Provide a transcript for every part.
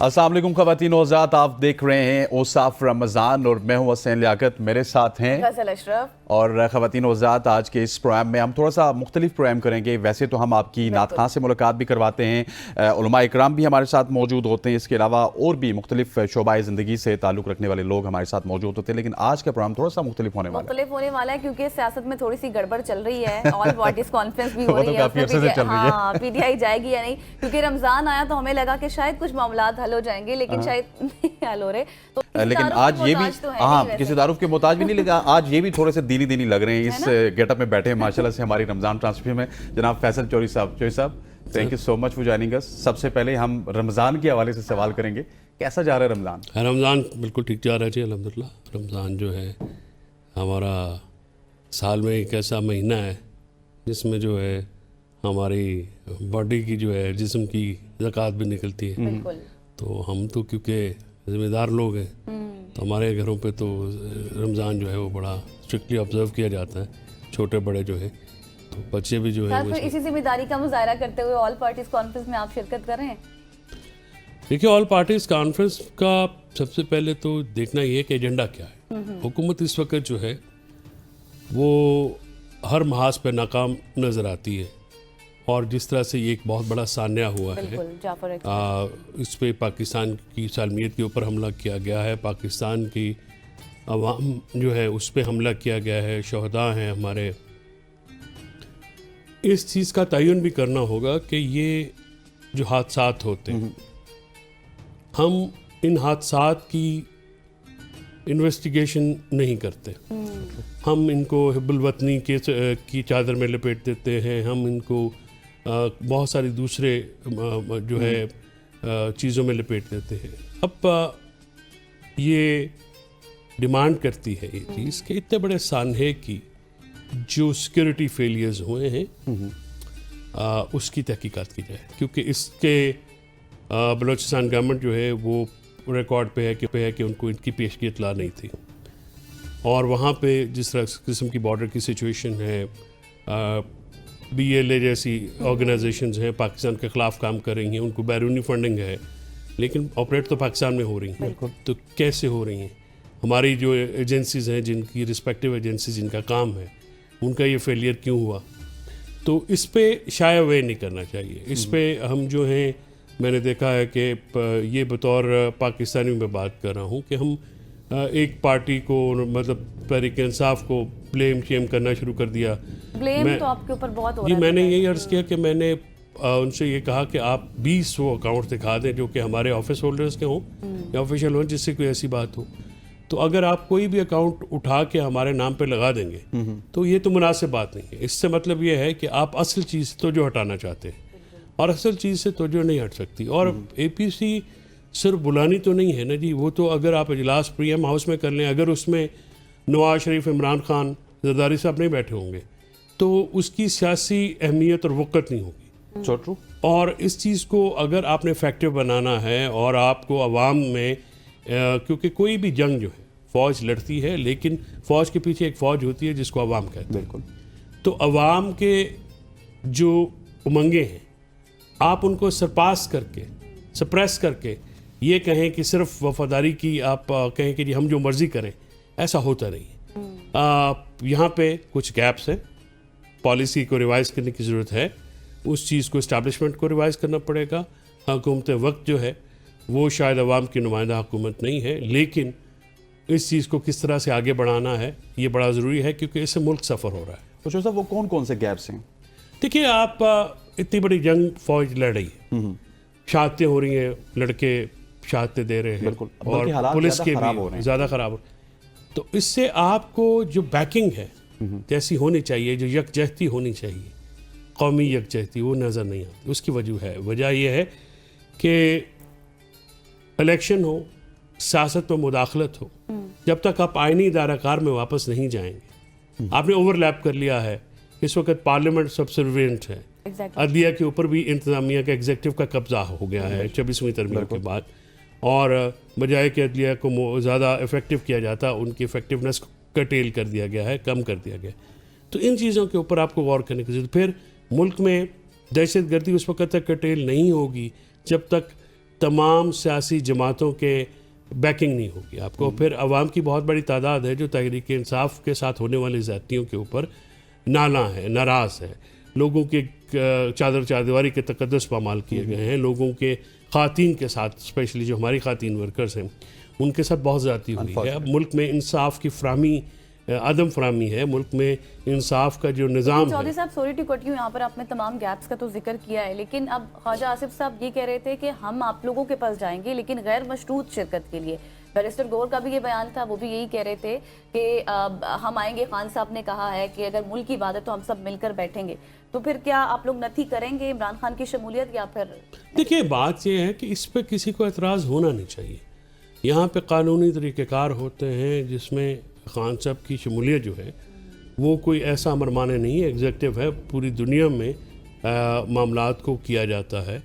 السلام علیکم خواتین و حضرات، آپ دیکھ رہے ہیں اوصاف رمضان اور میں ہوں حسین لیاقت، میرے ساتھ ہیں غزل اشرف۔ اور خواتین و حضرات، آج کے اس پروگرام میں ہم تھوڑا سا مختلف پروگرام کریں گے۔ ویسے تو ہم آپ کی نعت خواں سے ملاقات بھی کرواتے ہیں، علماء اکرام بھی ہمارے ساتھ موجود ہوتے ہیں، اس کے علاوہ اور بھی مختلف شعبہ زندگی سے تعلق رکھنے والے لوگ ہمارے ساتھ موجود ہوتے ہیں، لیکن آج کا پروگرام تھوڑا سا مختلف ہونے والا ہے کیونکہ سیاست میں تھوڑی سی گڑبڑ چل رہی ہے، آل پارٹیز کانفرنس بھی ہو رہی ہے، کافی عرصے سے چل رہی ہے۔ ہاں پی ٹی آئی جائے گی یا نہیں، کیونکہ رمضان آیا تو ہمیں لگا کہ شاید کچھ معاملات حل ہو جائیں گے، لیکن شاید نہیں حل ہو رہے، لیکن آج یہ بھی کسی تعارف کے محتاج بھی نہیں، لیکن آج یہ بھی تھوڑے سے دینی لگ رہے ہیں، اس گیٹ اپ میں بیٹھے ہیں ماشاءاللہ سے ہماری رمضان ٹرانسمیشن میں جناب فیصل چوہدری صاحب، thank you so much for joining اس۔ سب سے پہلے ہم رمضان کے حوالے سے سوال کریں گے، کیسا جا رہا ہے رمضان؟ رمضان بالکل ٹھیک جا رہا ہے جی، الحمدللہ۔ رمضان جو ہے ہمارا سال میں ایک ایسا مہینہ ہے جس میں جو ہے ہماری باڈی کی جو ہے جسم کی زکوٰۃ بھی نکلتی ہے، تو ہم تو کیونکہ ذمہ دار لوگ ہیں تو ہمارے گھروں پہ تو رمضان جو ہے وہ بڑا اسٹرکٹلی آبزرو کیا جاتا ہے، چھوٹے بڑے جو ہے، تو بچے بھی جو ہے اسی ذمہ داری کا مظاہرہ کرتے ہوئے آل پارٹیز کانفرنس میں آپ شرکت کر رہے ہیں۔ دیکھیے، آل پارٹیز کانفرنس کا سب سے پہلے تو دیکھنا یہ ہے کہ ایجنڈا کیا ہے۔ حکومت اس وقت جو ہے وہ ہر محاذ پہ ناکام نظر آتی ہے، اور جس طرح سے یہ ایک بہت بڑا سانحہ ہوا ہے، اس پہ پاکستان کی سالمیت کے اوپر حملہ کیا گیا ہے، پاکستان کی عوام جو ہے اس پہ حملہ کیا گیا ہے، شہداء ہیں ہمارے۔ اس چیز کا تعین بھی کرنا ہوگا کہ یہ جو حادثات ہوتے ہیں، ہم ان حادثات کی انویسٹیگیشن نہیں کرتے، ہم ان کو حب الوطنی کی چادر میں لپیٹ دیتے ہیں، ہم ان کو بہت ساری دوسرے جو ہے چیزوں میں لپیٹ دیتے ہیں۔ اب یہ ڈیمانڈ کرتی ہے یہ چیز کہ اتنے بڑے سانحے کی جو سیکیورٹی فیلیئرز ہوئے ہیں اس کی تحقیقات کی جائے، کیونکہ اس کے بلوچستان گورنمنٹ جو ہے وہ ریکارڈ پہ ہے کہ ان کو ان کی پیشگی اطلاع نہیں تھی، اور وہاں پہ جس طرح قسم کی بارڈر کی سچویشن ہے، بی ایل اے جیسی آرگنائزیشنز ہیں پاکستان کے خلاف کام کر رہی ہیں، ان کو بیرونی فنڈنگ ہے، لیکن آپریٹ تو پاکستان میں ہو رہی ہیں، تو کیسے ہو رہی ہیں؟ ہماری جو ایجنسیز ہیں، جن کی رسپیکٹیو ایجنسیز جن کا کام ہے، ان کا یہ فیلئر کیوں ہوا؟ تو اس پہ شائع وے نہیں کرنا چاہیے۔ اس پہ ہم جو ہیں، میں نے دیکھا ہے کہ یہ بطور پاکستانی میں بات کر رہا ہوں کہ ہم ایک پارٹی کو مطلب تحریک انصاف کو بلیم شیم کرنا شروع کر دیا۔ بلیم تو آپ کے اوپر بہت ہو رہا ہے۔ میں نے یہی عرض کیا کہ میں نے ان سے یہ کہا کہ آپ 20 وہ اکاؤنٹ دکھا دیں جو کہ ہمارے آفس ہولڈرز کے ہوں یا آفیشیل ہوں، جس سے کوئی ایسی بات ہو، تو اگر آپ کوئی بھی اکاؤنٹ اٹھا کے ہمارے نام پہ لگا دیں گے تو یہ تو مناسب بات نہیں ہے۔ اس سے مطلب یہ ہے کہ آپ اصل چیز سے توجہ ہٹانا چاہتے ہیں، اور اصل چیز سے توجہ نہیں ہٹ سکتی۔ اور اے پی سی صرف بلانی تو نہیں ہے نا جی، وہ تو اگر آپ اجلاس پی ایم ہاؤس میں کر لیں، اگر اس میں نواز شریف، عمران خان، زرداری صاحب نہیں بیٹھے ہوں گے تو اس کی سیاسی اہمیت اور وقت نہیں ہوگی۔ اور اس چیز کو اگر آپ نے افیکٹو بنانا ہے، اور آپ کو عوام میں، کیونکہ کوئی بھی جنگ جو ہے فوج لڑتی ہے، لیکن فوج کے پیچھے ایک فوج ہوتی ہے جس کو عوام کہتے ہیں۔ بالکل۔ تو عوام کے جو امنگیں ہیں، آپ ان کو سرپاس کر کے، سپریس کر کے یہ کہیں کہ صرف وفاداری کی آپ کہیں کہ جی ہم جو مرضی کریں، ایسا ہوتا نہیں ہے۔ یہاں پہ کچھ گیپس ہیں، پالیسی کو ریوائز کرنے کی ضرورت ہے، اس چیز کو اسٹیبلشمنٹ کو ریوائز کرنا پڑے گا۔ حکومت وقت جو ہے وہ شاید عوام کی نمائندہ حکومت نہیں ہے، لیکن اس چیز کو کس طرح سے آگے بڑھانا ہے یہ بڑا ضروری ہے، کیونکہ اس سے ملک سفر ہو رہا ہے۔ تو صاحب وہ کون سے گیپس ہیں؟ دیکھیے، آپ اتنی بڑی جنگ فوج لڑ رہی ہے، شہادتیں ہو رہی ہیں، لڑکے شہادتیں دے رہے ہیں، اور پولیس کے بھی زیادہ خراب ہو رہے ہیں، تو اس سے آپ کو جو بیکنگ ہے جیسی ہونی چاہیے، جو یکجہتی ہونی چاہیے، قومی یکجہتی، وہ نظر نہیں آتی۔ اس کی وجہ یہ ہے کہ الیکشن ہو، سیاست میں مداخلت ہو، جب تک آپ آئینی ادارہ کار میں واپس نہیں جائیں گے۔ آپ نے اوور لیپ کر لیا ہے، اس وقت پارلیمنٹ سبسروینٹ ہے، عدلیہ کے اوپر بھی انتظامیہ کا ایگزیکٹو کا قبضہ ہو گیا ہے 26ویں ترمیم کے بعد، اور بجائے کہ عدلیہ کو زیادہ افیکٹو کیا جاتا، ان کی افیکٹونیس کٹیل کر دیا گیا ہے، کم کر دیا گیا ہے۔ تو ان چیزوں کے اوپر آپ کو غور کرنے کی ضرورت۔ پھر ملک میں دہشت گردی اس وقت تک کٹیل نہیں ہوگی جب تک تمام سیاسی جماعتوں کے بیکنگ نہیں ہوگی آپ کو. پھر عوام کی بہت بڑی تعداد ہے جو تحریک انصاف کے ساتھ ہونے والی زیادتیوں کے اوپر نالاں ہے, ناراض ہے. لوگوں کے چادر کے تقدس پامال کیے گئے ہیں. لوگوں کے خواتین کے ساتھ, اسپیشلی جو ہماری خواتین ورکرز ہیں, ان کے ساتھ بہت زیادتی ہوئی ہے. اب ملک میں انصاف کی عدم فراہمی ہے. ملک میں انصاف کا جو نظام ہے. چودھری صاحب سوری ٹو کٹ یو, یہاں پر آپ نے تمام گیپس کا تو ذکر کیا ہے, لیکن اب خواجہ آصف صاحب یہ کہہ رہے تھے کہ ہم آپ لوگوں کے پاس جائیں گے لیکن غیر مشروط شرکت کے لیے. بیرسٹر گور کا بھی یہ بیان تھا, وہ بھی یہی کہہ رہے تھے کہ ہم آئیں گے. خان صاحب نے کہا ہے کہ اگر ملک کی بات ہے تو ہم سب مل کر بیٹھیں گے. تو پھر کیا آپ لوگ نتھی کریں گے عمران خان کی شمولیت یا پھر؟ دیکھیے بات یہ ہے کہ اس پہ کسی کو اعتراض ہونا نہیں چاہیے. یہاں پہ قانونی طریقہ کار ہوتے ہیں جس میں خان صاحب کی شمولیت جو ہے وہ کوئی ایسا امرمانے نہیں ہے, ایگزیکٹو ہے. پوری دنیا میں معاملات کو کیا جاتا ہے.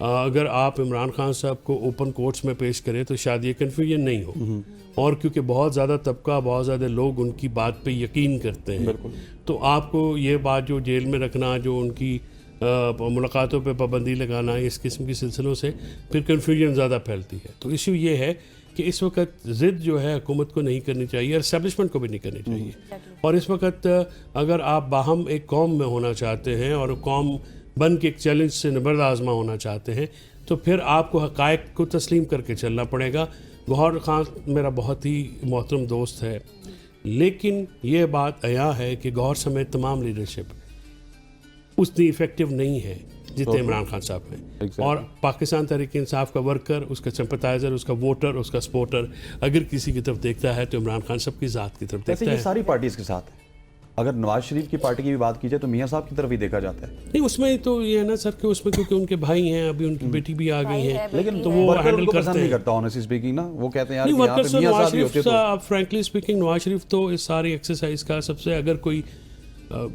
اگر آپ عمران خان صاحب کو اوپن کورٹس میں پیش کریں تو شاید یہ کنفیوژن نہیں ہو, اور کیونکہ بہت زیادہ طبقہ, بہت زیادہ لوگ ان کی بات پہ یقین کرتے ہیں, تو آپ کو یہ بات جو جیل میں رکھنا, جو ان کی ملاقاتوں پہ پابندی لگانا, اس قسم کی سلسلوں سے پھر کنفیوژن زیادہ پھیلتی ہے. تو ایشو یہ ہے کہ اس وقت ضد جو ہے حکومت کو نہیں کرنی چاہیے اور اسٹیبلشمنٹ کو بھی نہیں کرنی چاہیے. اور اس وقت اگر آپ باہم ایک قوم میں ہونا چاہتے ہیں اور قوم بن کے ایک چیلنج سے نبرد آزما ہونا چاہتے ہیں تو پھر آپ کو حقائق کو تسلیم کر کے چلنا پڑے گا. گوہر خان میرا بہت ہی محترم دوست ہے, لیکن یہ بات عیاں ہے کہ گوہر سمیت تمام لیڈرشپ اتنی افیکٹو نہیں ہے جتنے عمران خان صاحب ہیں. اور پاکستان تحریک انصاف کا ورکر, اس کا سمپتائزر, اس کا ووٹر, اس کا سپورٹر اگر کسی کی طرف دیکھتا ہے تو عمران خان صاحب کی ذات کی طرف دیکھتا ہے. یہ ساری پارٹیز کے ساتھ ہے. اگر نواز شریف کی پارٹی کی بھی بات کی جائے تو میاں صاحب کی طرف ہی دیکھا جاتا ہے. نہیں, اس میں تو یہ ہے نا سر کہ اس میں کیونکہ ان کے بھائی ہیں, ابھی ان کی بیٹی بھی آ گئی ہیں, لیکن تو وہ ہینڈل کرتے ہیں. نہیں کرتا honestly speaking نا, وہ کہتے ہیں یار نہیں, یہاں پہ میاں صاحب ہی ہوتے تو. فرینکلی اسپیکنگ نواز شریف تو اس ساری ایکسرسائز کا سب سے, اگر کوئی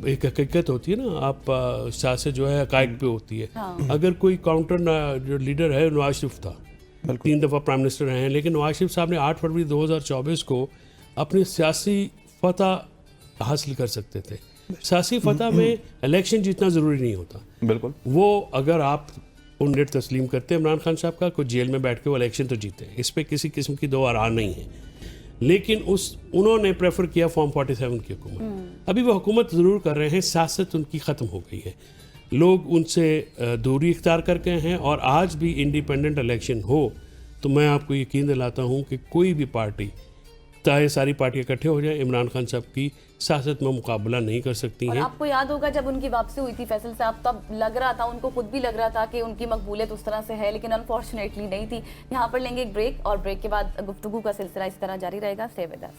ایک حقیقت ہوتی ہے نا, آپ سیاست جو ہے حقائق پہ ہوتی ہے. اگر کوئی کاؤنٹر جو لیڈر ہے نواز شریف تھا, 3 دفعہ پرائم منسٹر رہے ہیں, لیکن نواز شریف صاحب نے 8 فروری 2024 کو اپنی سیاسی فتح حاصل کر سکتے تھے. سیاسی فتح میں الیکشن جیتنا ضروری نہیں ہوتا. بالکل. وہ اگر آپ انڈیٹ تسلیم کرتے ہیں عمران خان صاحب کا, کوئی جیل میں بیٹھ کے وہ الیکشن تو جیتے ہیں, اس پہ کسی قسم کی دو آراء نہیں ہے. لیکن انہوں نے پریفر کیا فارم 47 کی حکومت. ابھی وہ حکومت ضرور کر رہے ہیں, سیاست ان کی ختم ہو گئی ہے, لوگ ان سے دوری اختیار کر کے ہیں. اور آج بھی انڈیپینڈنٹ الیکشن ہو تو میں آپ کو یقین دلاتا ہوں کہ کوئی بھی پارٹی, چاہے ساری پارٹیاں اکٹھے ہو جائیں, عمران خان صاحب کی سیاست میں مقابلہ نہیں کر سکتی ہیں. آپ کو یاد ہوگا جب ان کی واپسی ہوئی تھی فیصل صاحب, تب لگ رہا تھا, ان کو خود بھی لگ رہا تھا کہ ان کی مقبولیت اس طرح سے ہے, لیکن انفارچونیٹلی نہیں تھی. یہاں پر لیں گے ایک بریک, اور بریک کے بعد گفتگو کا سلسلہ اس طرح جاری رہے گا. Stay with us.